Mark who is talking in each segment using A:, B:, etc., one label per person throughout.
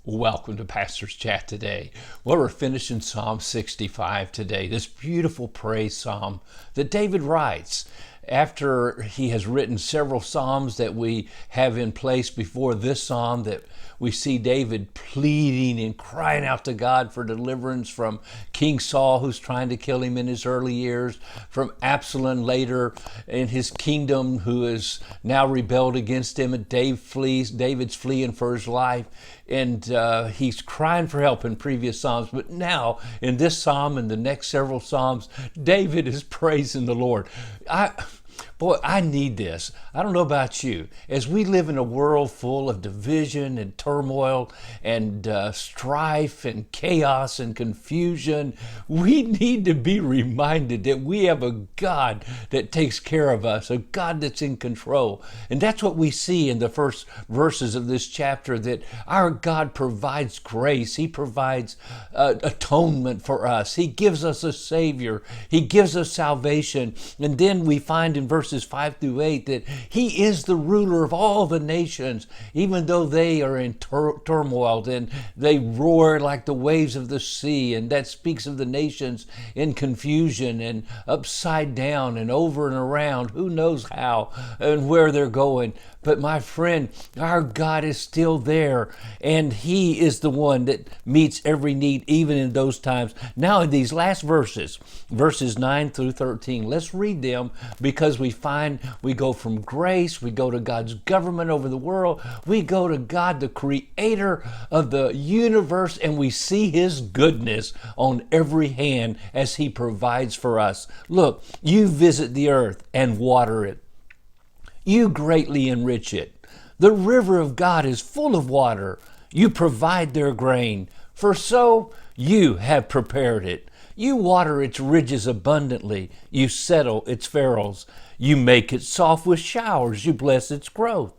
A: Welcome to Pastor's Chat today. Well, we're finishing Psalm 65 today, this beautiful praise psalm that David writes after he has written several psalms that we have in place before this psalm, that we see David pleading and crying out to God for deliverance from King Saul, who's trying to kill him in his early years, from Absalom later in his kingdom, who has now rebelled against him, and David's fleeing for his life. And he's crying for help in previous psalms, but now in this psalm and the next several psalms, David is praising the Lord. I need this. I don't know about you. As we live in a world full of division and turmoil and strife and chaos and confusion, we need to be reminded that we have a God that takes care of us, a God that's in control. And that's what we see in the first verses of this chapter, that our God provides grace. He provides atonement for us. He gives us a Savior. He gives us salvation. And then we find in verses 5 through 8 that He is the ruler of all the nations, even though they are in turmoil and they roar like the waves of the sea. And that speaks of the nations in confusion and upside down and over and around. Who knows how and where they're going. But my friend, our God is still there, and He is the one that meets every need, even in those times. Now, in these last verses 9 through 13, let's read them, because we go from grace, we go to God's government over the world, we go to God, the creator of the universe, and we see His goodness on every hand as He provides for us. Look, you visit the earth and water it. You greatly enrich it. The river of God is full of water. You provide their grain, for so you have prepared it. You water its ridges abundantly. You settle its furrows. You make it soft with showers. You bless its growth.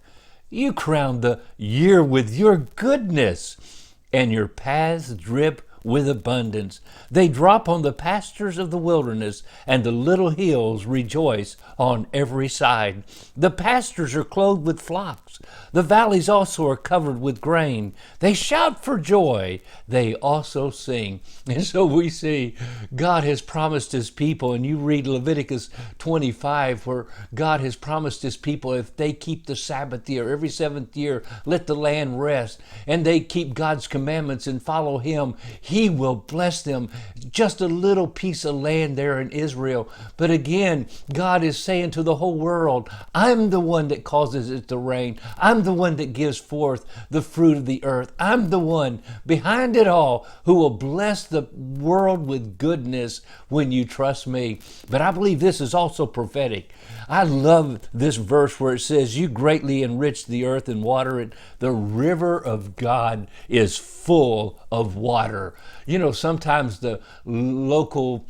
A: You crown the year with your goodness, and your paths drip with abundance. They drop on the pastures of the wilderness, and the little hills rejoice on every side. The pastures are clothed with flocks. The valleys also are covered with grain. They shout for joy. They also sing. And so we see God has promised His people, and you read Leviticus 25, where God has promised His people, if they keep the Sabbath year, every seventh year, let the land rest, and they keep God's commandments and follow Him, He will bless them. Just a little piece of land there in Israel. But again, God is saying to the whole world, I'm the one that causes it to rain. I'm the one that gives forth the fruit of the earth. I'm the one behind it all who will bless the world with goodness when you trust me. But I believe this is also prophetic. I love this verse where it says, you greatly enrich the earth and water it. The river of God is full of water. You know, sometimes the local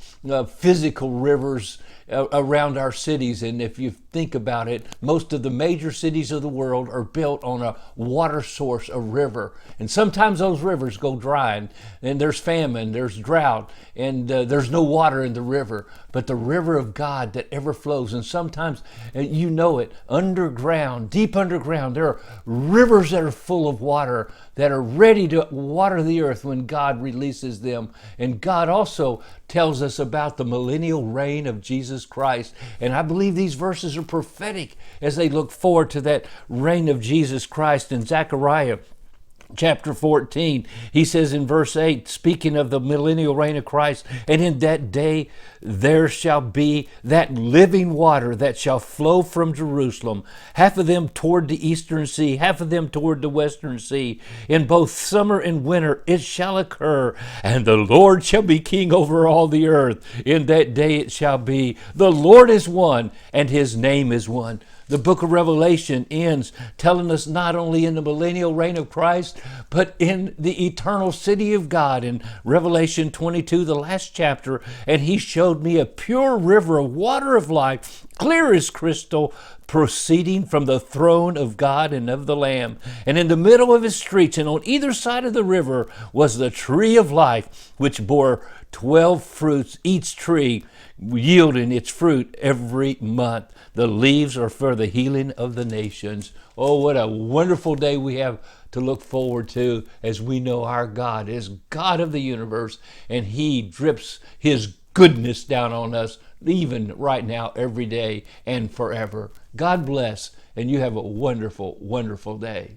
A: physical rivers around our cities, and if you think about it, most of the major cities of the world are built on a water source, a river. And sometimes those rivers go dry, and there's famine, there's drought, and there's no water in the river. But the river of God that ever flows, and sometimes, you know it, underground, deep underground, there are rivers that are full of water that are ready to water the earth when God releases them. And God also tells us about the millennial reign of Jesus Christ. And I believe these verses are prophetic as they look forward to that reign of Jesus Christ. In Zechariah chapter 14, he says in verse 8, speaking of the millennial reign of Christ, and in that day there shall be that living water that shall flow from Jerusalem, half of them toward the eastern sea, half of them toward the western sea. In both summer and winter it shall occur, and the Lord shall be king over all the earth. In that day it shall be, the Lord is one, and His name is one. The book of Revelation ends telling us not only in the millennial reign of Christ, but in the eternal city of God. In Revelation 22, the last chapter, and He showed me a pure river of water of life, clear as crystal, proceeding from the throne of God and of the Lamb. And in the middle of His streets and on either side of the river was the tree of life, which bore 12 fruits, each tree yielding its fruit every month. The leaves are for the healing of the nations. Oh, what a wonderful day we have to look forward to, as we know our God is God of the universe, and He drips His goodness down on us even right now, every day and forever. God bless, and you have a wonderful, wonderful day.